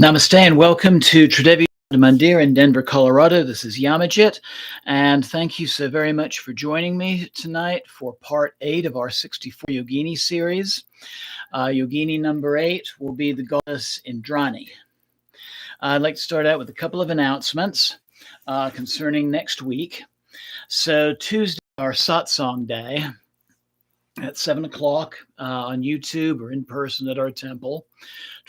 Namaste and welcome to Tridevi Mandir in Denver, Colorado. This is Yamajit, and thank you so very much for joining me tonight for part 8 of our 64 Yogini series. Yogini number 8 will be the goddess Indrani. I'd like to start out with a couple of announcements concerning next week. So Tuesday, our Satsang day at 7 o'clock on YouTube or in person at our temple,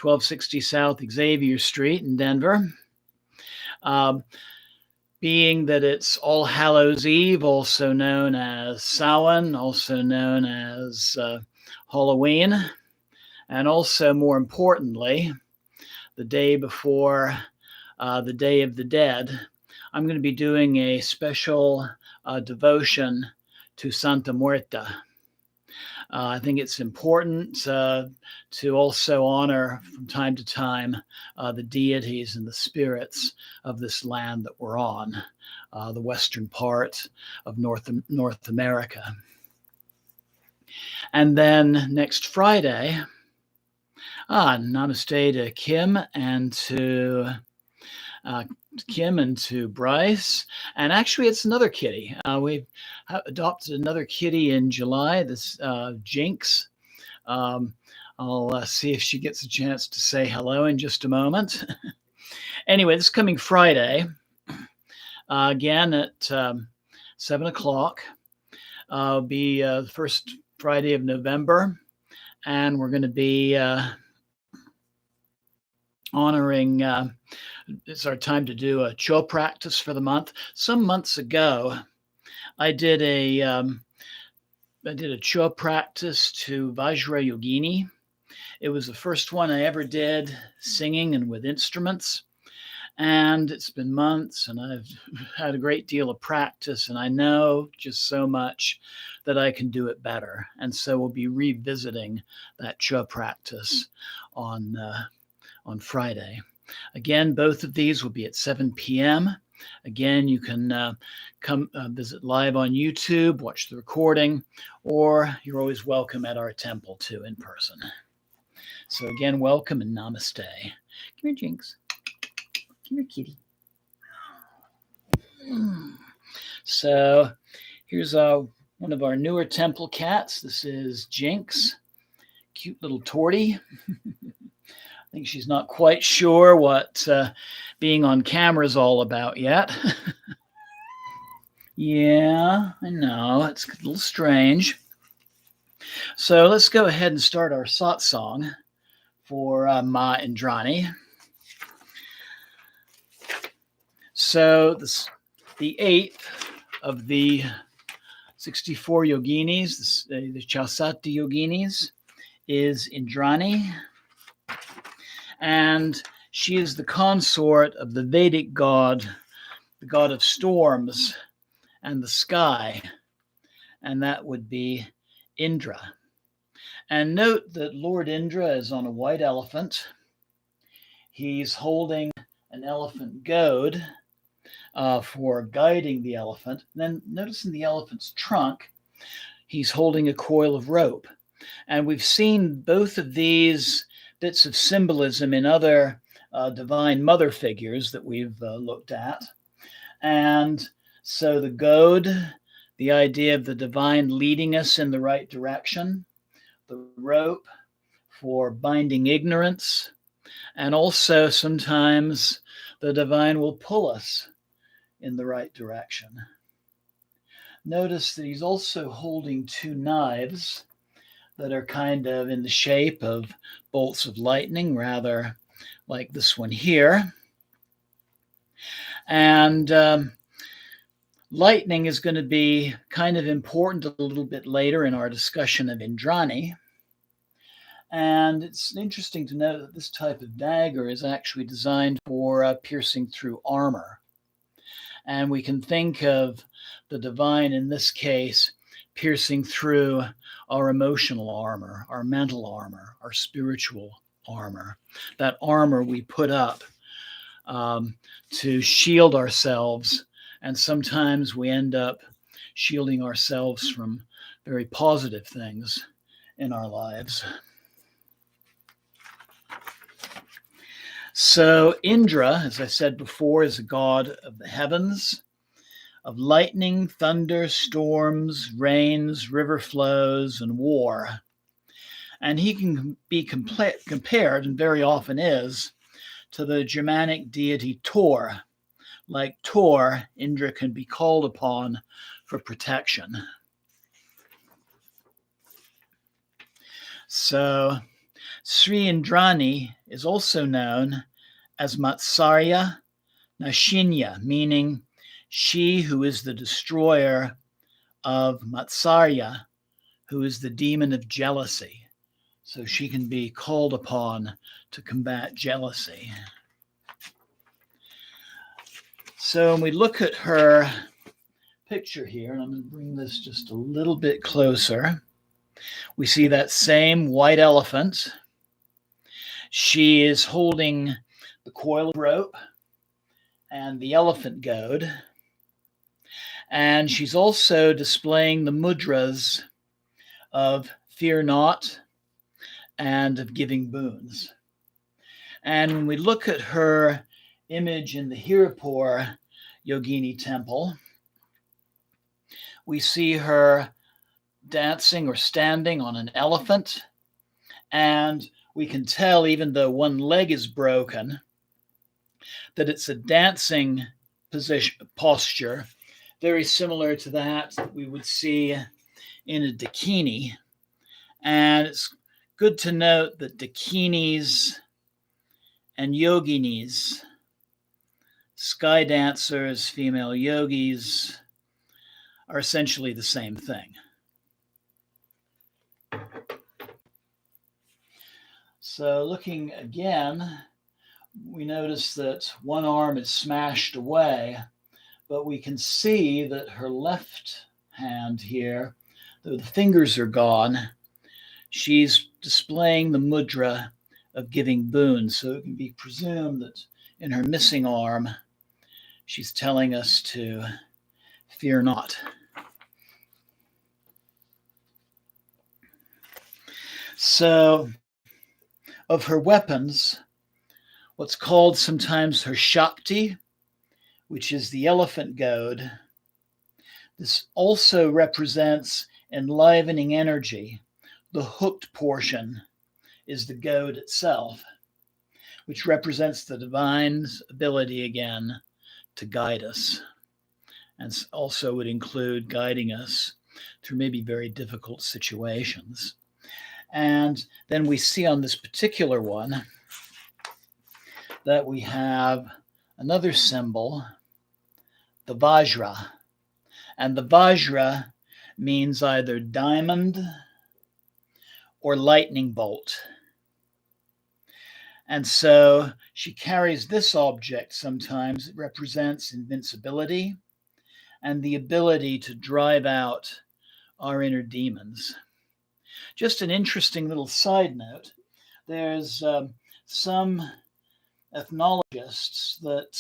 1260 South Xavier Street in Denver. Being that it's All Hallows Eve, also known as Samhain, also known as Halloween, and also, more importantly, the day before the Day of the Dead, I'm going to be doing a special devotion to Santa Muerta. I think it's important to also honor from time to time the deities and the spirits of this land that we're on, the western part of North America. And then next Friday, namaste to Kim and to Bryce, and actually it's another kitty. We've adopted another kitty in July, this Jinx. I'll see if she gets a chance to say hello in just a moment. Anyway, this coming Friday, again at 7 o'clock, will be the first Friday of November, and we're going to be honoring, it's our time to do a Cho practice for the month. Some months ago, I did a Cho practice to Vajra Yogini. It was the first one I ever did singing and with instruments. And it's been months and I've had a great deal of practice, and I know just so much that I can do it better. And so we'll be revisiting that Cho practice on Friday. Again, both of these will be at 7 p.m. Again, you can come visit live on YouTube, watch the recording, or you're always welcome at our temple too in person. So again, welcome and namaste. Come here, Jinx. Come here, kitty. So here's one of our newer temple cats. This is Jinx, cute little tortie. I think she's not quite sure what being on camera is all about yet. Yeah, I know, it's a little strange. So let's go ahead and start our satsang for Ma Indrani. So the 8th of the 64 yoginis, the Chasati yoginis, is Indrani. And she is the consort of the Vedic god, the god of storms and the sky, and that would be Indra. And note that Lord Indra is on a white elephant. He's holding an elephant goad for guiding the elephant. And then notice in the elephant's trunk, he's holding a coil of rope. And we've seen both of these bits of symbolism in other divine mother figures that we've looked at. And so the goad, the idea of the divine leading us in the right direction, the rope for binding ignorance, and also sometimes the divine will pull us in the right direction. Notice that he's also holding 2 knives that are kind of in the shape of bolts of lightning, rather like this one here. And lightning is going to be kind of important a little bit later in our discussion of Indrani. And it's interesting to note that this type of dagger is actually designed for piercing through armor. And we can think of the divine in this case piercing through our emotional armor, our mental armor, our spiritual armor, that armor we put up to shield ourselves. And sometimes we end up shielding ourselves from very positive things in our lives. So Indra, as I said before, is a god of the heavens, of lightning, thunder, storms, rains, river flows, and war. And he can be compared, and very often is, to the Germanic deity Thor. Like Thor, Indra can be called upon for protection. So Sri Indrani is also known as Matsarya Nashinya, meaning she who is the destroyer of Matsarya, who is the demon of jealousy. So she can be called upon to combat jealousy. So when we look at her picture here, and I'm going to bring this just a little bit closer, we see that same white elephant. She is holding the coil of rope and the elephant goad. And she's also displaying the mudras of fear not and of giving boons. And when we look at her image in the Hirapur Yogini temple, we see her dancing or standing on an elephant. And we can tell, even though one leg is broken, that it's a dancing posture, very similar to that we would see in a dakini. And it's good to note that dakinis and yoginis, sky dancers, female yogis, are essentially the same thing. So looking again, we notice that one arm is smashed away, but we can see that her left hand here, though the fingers are gone, she's displaying the mudra of giving boons. So it can be presumed that in her missing arm, she's telling us to fear not. So of her weapons, what's called sometimes her Shakti, which is the elephant goad, this also represents enlivening energy. The hooked portion is the goad itself, which represents the divine's ability again to guide us, and also would include guiding us through maybe very difficult situations. And then we see on this particular one that we have another symbol, the Vajra. And the Vajra means either diamond or lightning bolt. And so she carries this object sometimes. It represents invincibility and the ability to drive out our inner demons. Just an interesting little side note, there's some ethnologists that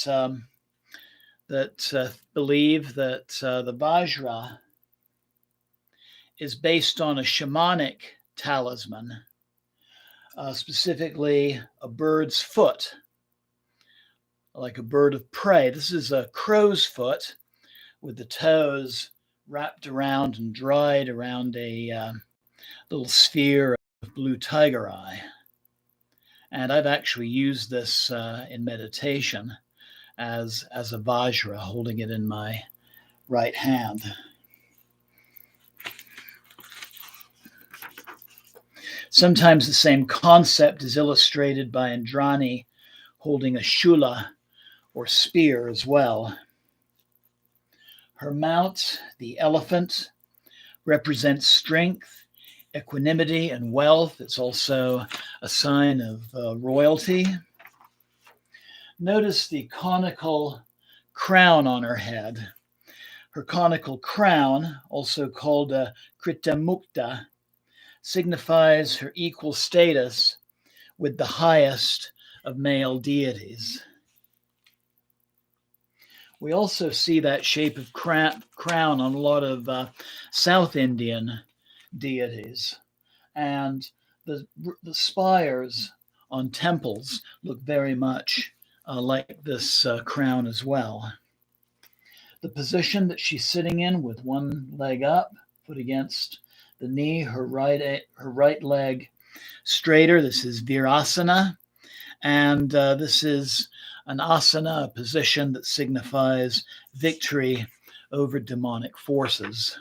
believe that the Vajra is based on a shamanic talisman, specifically a bird's foot, like a bird of prey. This is a crow's foot with the toes wrapped around and dried around a little sphere of blue tiger eye. And I've actually used this in meditation as a Vajra, holding it in my right hand. Sometimes the same concept is illustrated by Indrani holding a shula or spear as well. Her mount, the elephant, represents strength, equanimity, and wealth. It's also a sign of royalty. Notice the conical crown on her head. Her conical crown, also called a kritamukta, signifies her equal status with the highest of male deities. We also see that shape of crown on a lot of South Indian deities. And the spires on temples look very much like this crown as well. The position that she's sitting in with one leg up, foot against the knee, her right leg straighter. This is Virasana, and this is an asana, a position that signifies victory over demonic forces.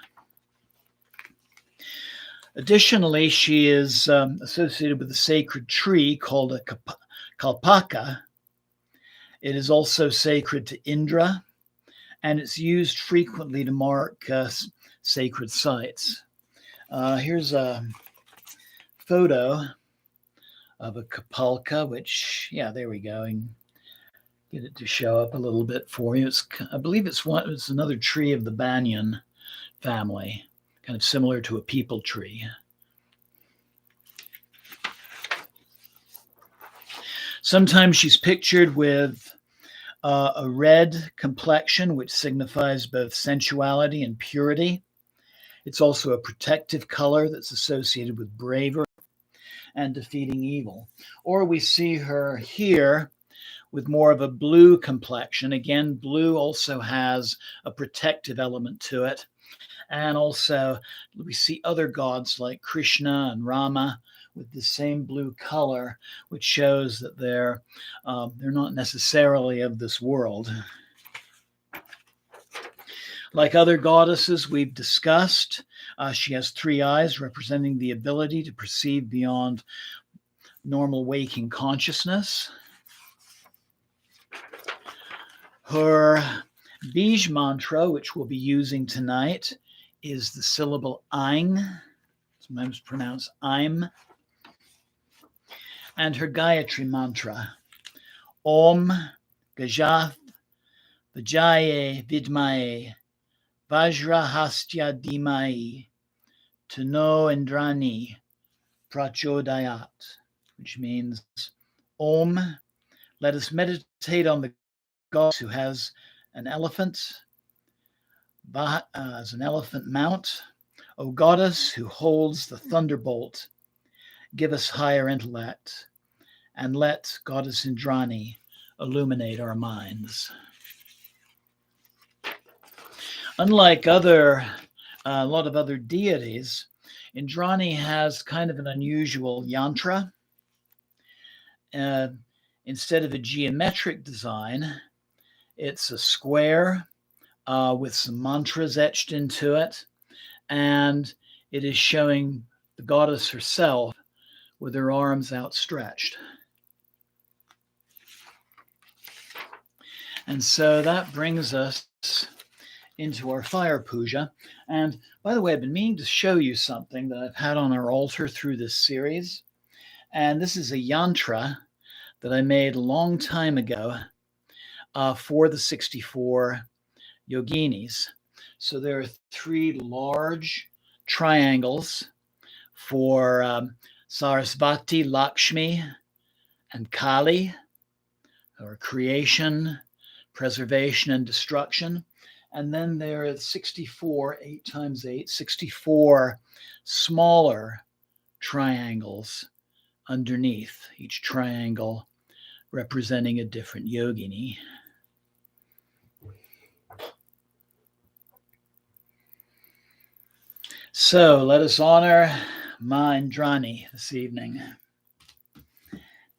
Additionally, she is associated with a sacred tree called a kalpaka. It is also sacred to Indra, and it's used frequently to mark sacred sites. Here's a photo of a kapalka, which, yeah, there we go. And get it to show up a little bit for you. I believe it's another tree of the banyan family, kind of similar to a peepal tree. Sometimes she's pictured with a red complexion, which signifies both sensuality and purity. It's also a protective color that's associated with bravery and defeating evil. Or we see her here with more of a blue complexion. Again, blue also has a protective element to it. And also we see other gods like Krishna and Rama with the same blue color, which shows that they're not necessarily of this world. Like other goddesses we've discussed, she has 3 eyes representing the ability to perceive beyond normal waking consciousness. Her Bij mantra, which we'll be using tonight, is the syllable Aing, sometimes pronounced Aim. And her Gayatri mantra, Om Gajath Vajaye Vidmaye Vajrahastya Dhimai Tano Indrani Prachodayat, which means Om, let us meditate on the goddess who has an elephant as an elephant mount. O goddess who holds the thunderbolt, give us higher intellect, and let Goddess Indrani illuminate our minds. Unlike a lot of other deities, Indrani has kind of an unusual yantra. Instead of a geometric design, it's a square with some mantras etched into it, and it is showing the goddess herself with her arms outstretched. And so that brings us into our fire puja. And by the way, I've been meaning to show you something that I've had on our altar through this series. And this is a yantra that I made a long time ago for the 64 Yoginis. So there are 3 large triangles for Sarasvati, Lakshmi, and Kali, or creation, preservation, and destruction. And then there are 64, 8 times 8, 64 smaller triangles underneath, each triangle representing a different yogini. So let us honor Ma Indrani this evening.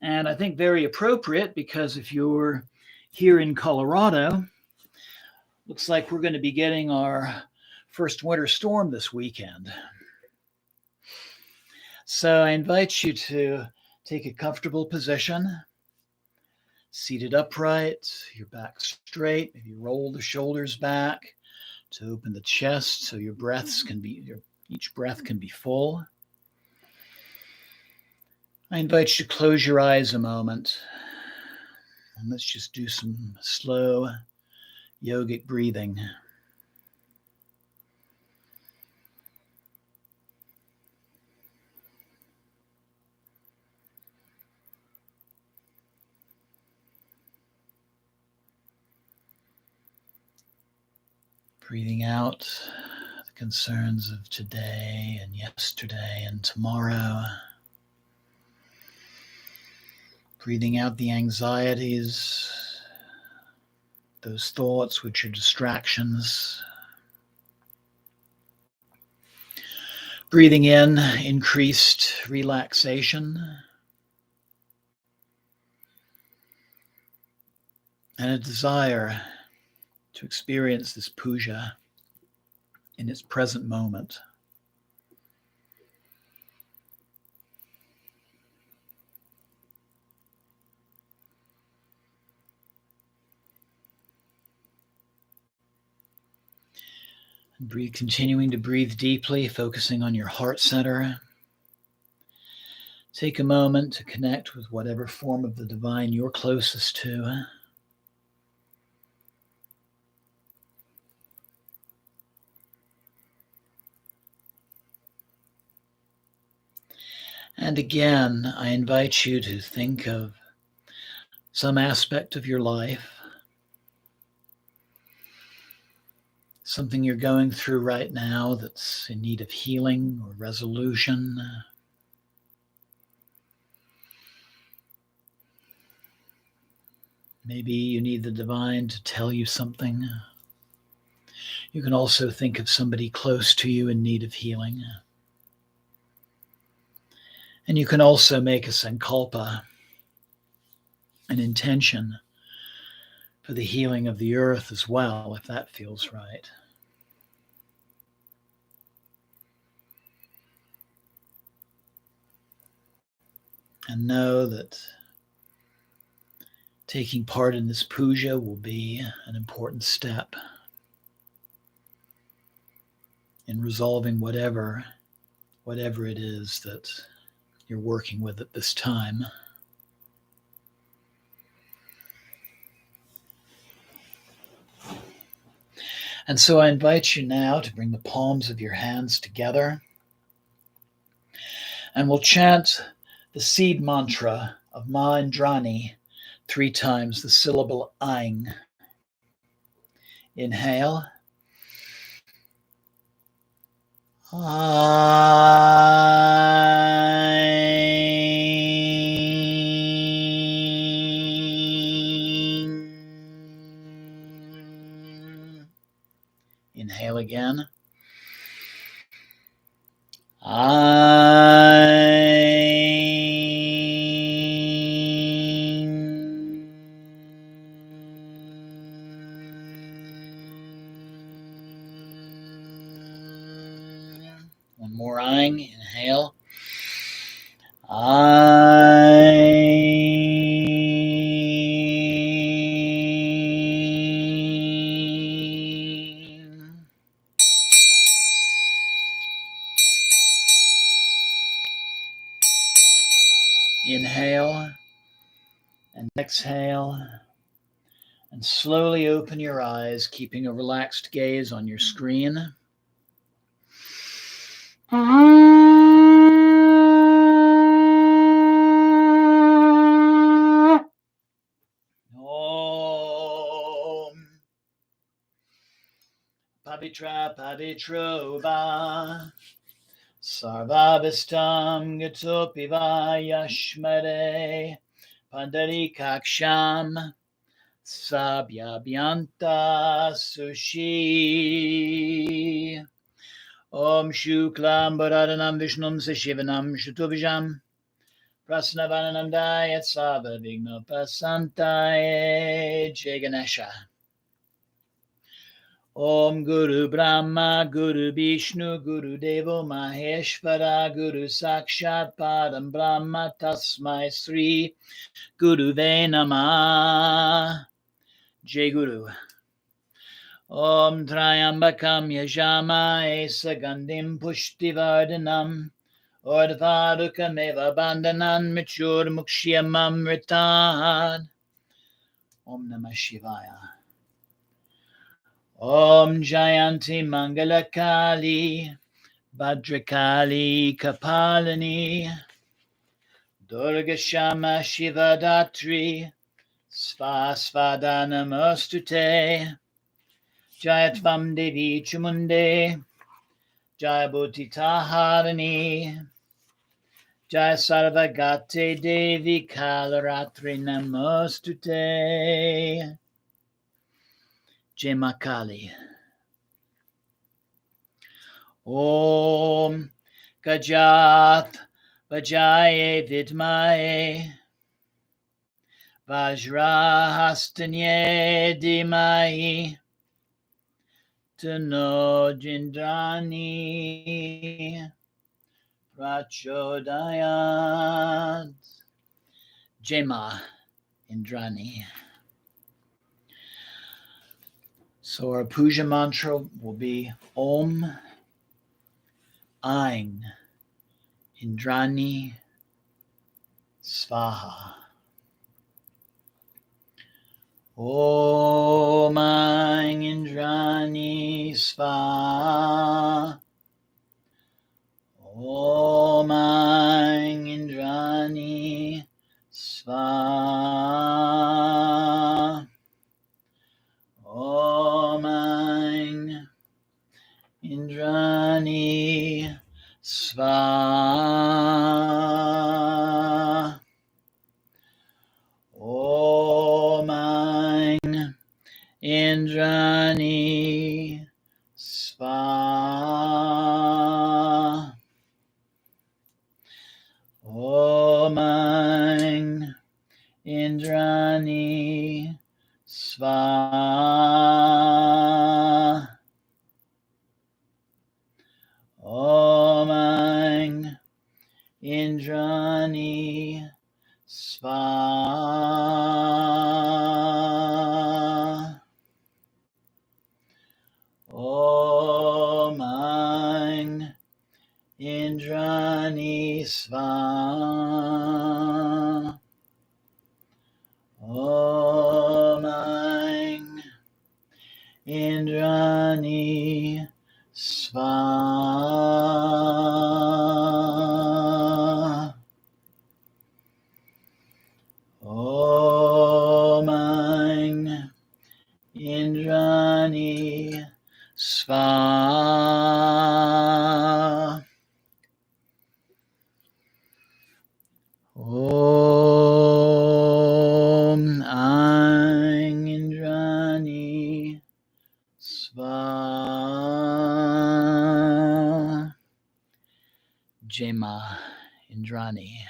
And I think very appropriate, because if you're here in Colorado, looks like we're going to be getting our first winter storm this weekend. So I invite you to take a comfortable position, seated upright, your back straight, maybe roll the shoulders back to open the chest so each breath can be full. I invite you to close your eyes a moment, and let's just do some slow yogic breathing. Breathing out the concerns of today and yesterday and tomorrow. Breathing out the anxieties, those thoughts which are distractions. Breathing in increased relaxation and a desire to experience this puja in its present moment. And continuing to breathe deeply, focusing on your heart center. Take a moment to connect with whatever form of the divine you're closest to. And again, I invite you to think of some aspect of your life, something you're going through right now that's in need of healing or resolution. Maybe you need the divine to tell you something. You can also think of somebody close to you in need of healing. And you can also make a sankalpa, an intention for the healing of the earth as well, if that feels right. And know that taking part in this puja will be an important step in resolving whatever it is that you're working with at this time. And so I invite you now to bring the palms of your hands together, and we'll chant the seed mantra of Ma Indrani 3 times, the syllable Aing. Inhale. Inhale again. One more Aing. Inhale. Inhale and exhale, and slowly open your eyes, keeping a relaxed gaze on your screen. Pavitra Pavitro Va Sarvabhistam Gatopiva Yashmare Pandarikaksham Sabhyabhyanta Sushi Om Shuklam Bharadhanam Vishnum Sashivanam Shatuvijam Prasnavananam Dayat Sava Vigna Pasantaye Jai Ganesha. Om Guru Brahma, Guru Vishnu, Guru Devo Maheshvara, Guru Sakshat Padam Brahma, Tasmai Sri Guru Ve Namah. Jai Guru. Om Trayambakam Yajama Esagandim Pushtivardhanam Urdhvarukam Bandhanan Michur Mukshyamam Ritad. Om Namah Shivaya. Om Jayanti Mangalakali Bhadrakali Kapalini Durga Shama Shivadatri Svasvada Namostute Jayatvam Devi Chamunde Jayabhuti Taharani Jai Sarvagate Devi Kalaratri Namostute. Jai Ma Kali. Om Gajath Vajaye Vidmaye Vajrahastanye Dimai Tano Indrani Prachodayat. Jema Indrani. So our puja mantra will be Om Aing Indrani Svaha. Om Aing Indrani Svaha. Om Aing Indrani Svaha. Om Aing Indrani Svaha. Om Aing Indrani Svaha. Om Aing Indrani Svaha. Om Aing Indrani Svaha. Om Aing Indrani Svaha. Om Aing Indrani Svaha. Om Aing Indrani Svaha. Om Aing Indrani Svaha. Jema Indrani.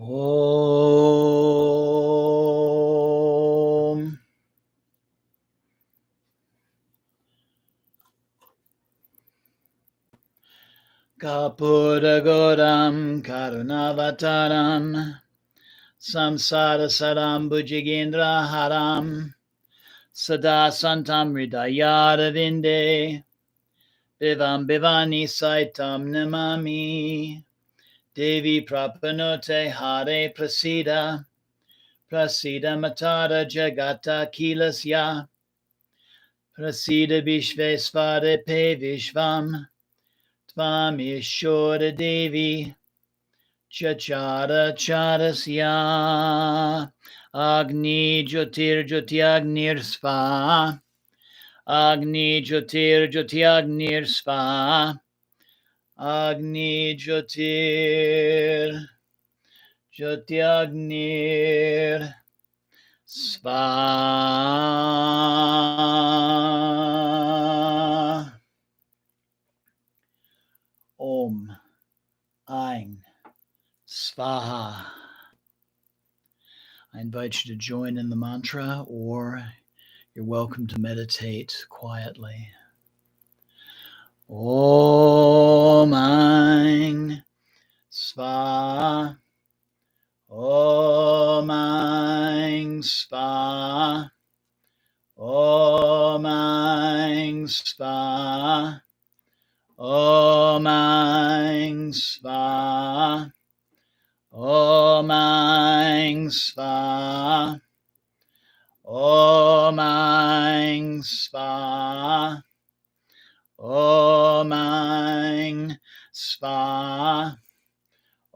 Om. Kapuragodam Karunavataram Samsara Saram Bhujigendra Haram Sada Santam Hridayada Vinde Bivam Bivani Saitam Namami Devi Prapanote Hare Prasida Prasida Matara Jagata Kilasya Prasida Vishvesvare Pe Vishvam Tvam Ishora Devi Chachara Charasya Agni Jyotir Jyotiagnir Sva Agni Jyotir Jyotiagnir Sva Agni Jyotir Jyotiagnir Sva. Om Aing Svaha. I invite you to join in the mantra, or you're welcome to meditate quietly. Om Aing Svaha. Om Aing Svaha. Om Aing Svaha. Om Aing Svaha. Om Aing Svaha. Om Aing Svaha. Om Aing Svaha.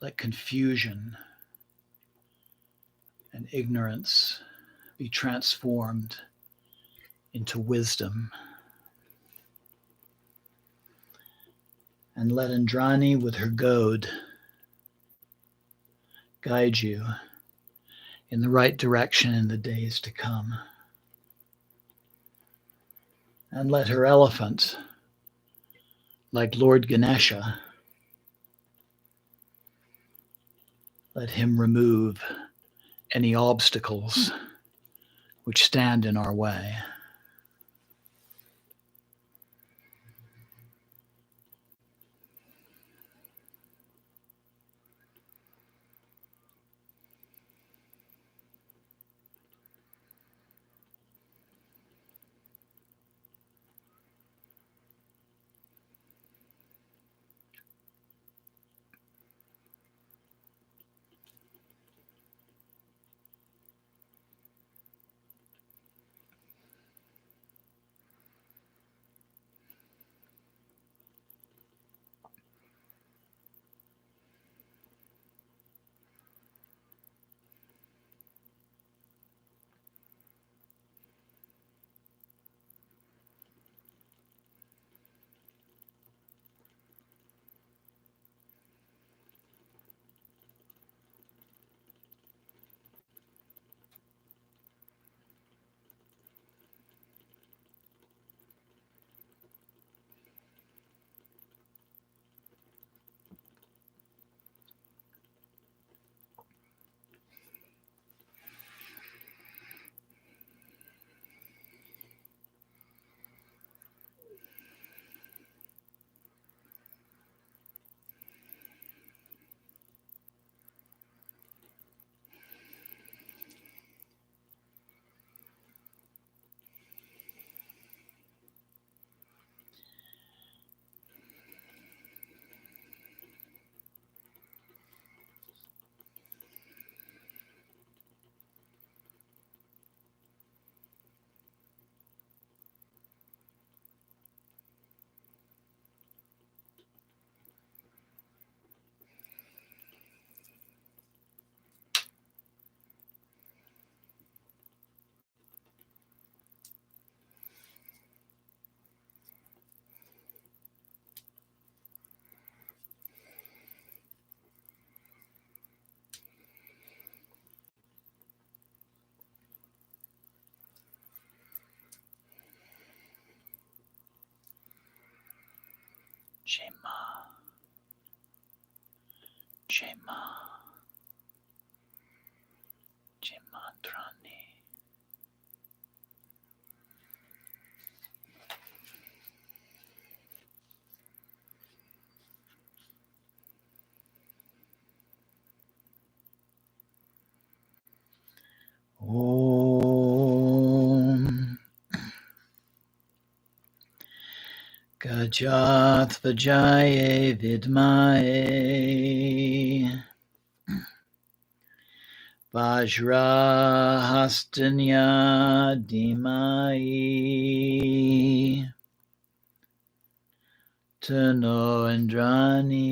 Let confusion and ignorance be transformed into wisdom. And let Indrani with her goad guide you in the right direction in the days to come. And let her elephant, like Lord Ganesha, let him remove any obstacles which stand in our way. Jema, Jema, Jemantrani. Om Gajat Vajaye Vidmaye Vajrahastanya Dhimai Tano Indrani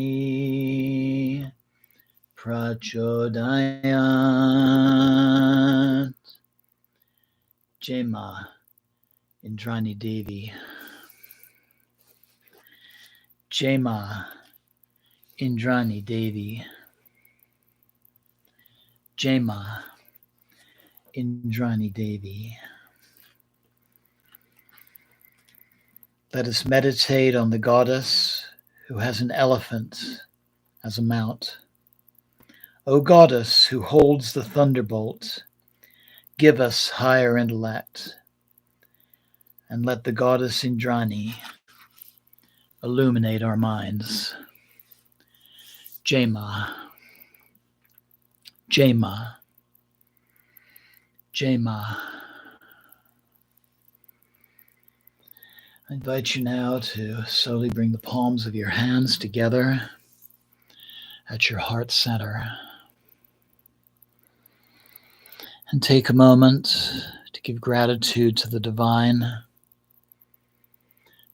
Prachodayat. Jema Indrani Devi. Jema Indrani Devi. Jema Indrani Devi. Let us meditate on the goddess who has an elephant as a mount. O goddess who holds the thunderbolt, give us higher intellect, and let the goddess Indrani illuminate our minds. Jema, Jema, Jema. I invite you now to slowly bring the palms of your hands together at your heart center. And take a moment to give gratitude to the divine,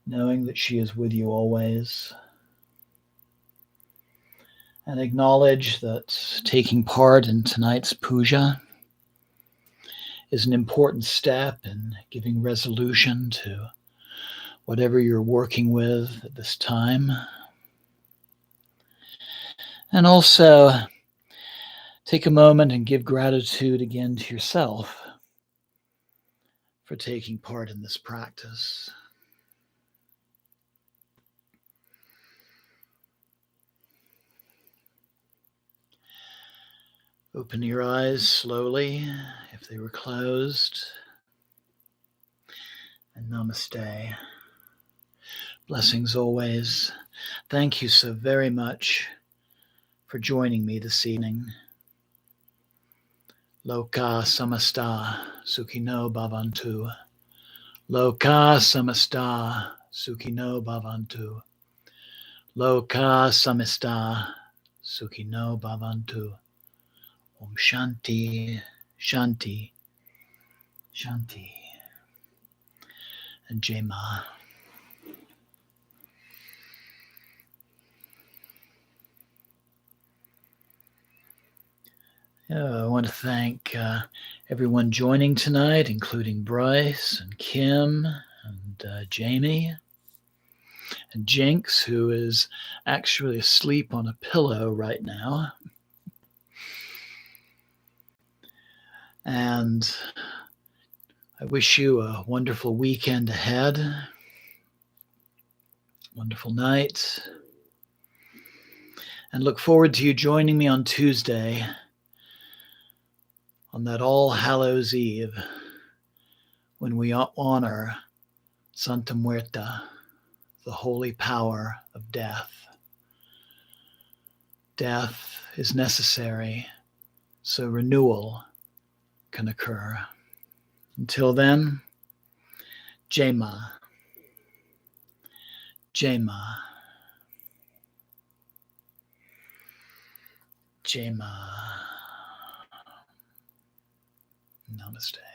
knowing that she is with you always. and acknowledge that taking part in tonight's puja is an important step in giving resolution to whatever you're working with at this time. And also take a moment and give gratitude again to yourself for taking part in this practice. Open your eyes slowly if they were closed. And namaste. Blessings always. Thank you so very much for joining me this evening. Loka samasta sukhino bhavantu. Loka samasta sukhino bhavantu. Loka samasta sukhino bhavantu. Om Shanti, Shanti, Shanti. And Jai Ma. I want to thank everyone joining tonight, including Bryce and Kim and Jamie and Jinx, who is actually asleep on a pillow right now. And I wish you a wonderful weekend ahead, wonderful night, and look forward to you joining me on Tuesday on that All Hallows Eve when we honor Santa Muerta, the holy power of death. Death is necessary so renewal can occur. Until then, Jai Ma, Jai Ma, Jai Ma. Namaste.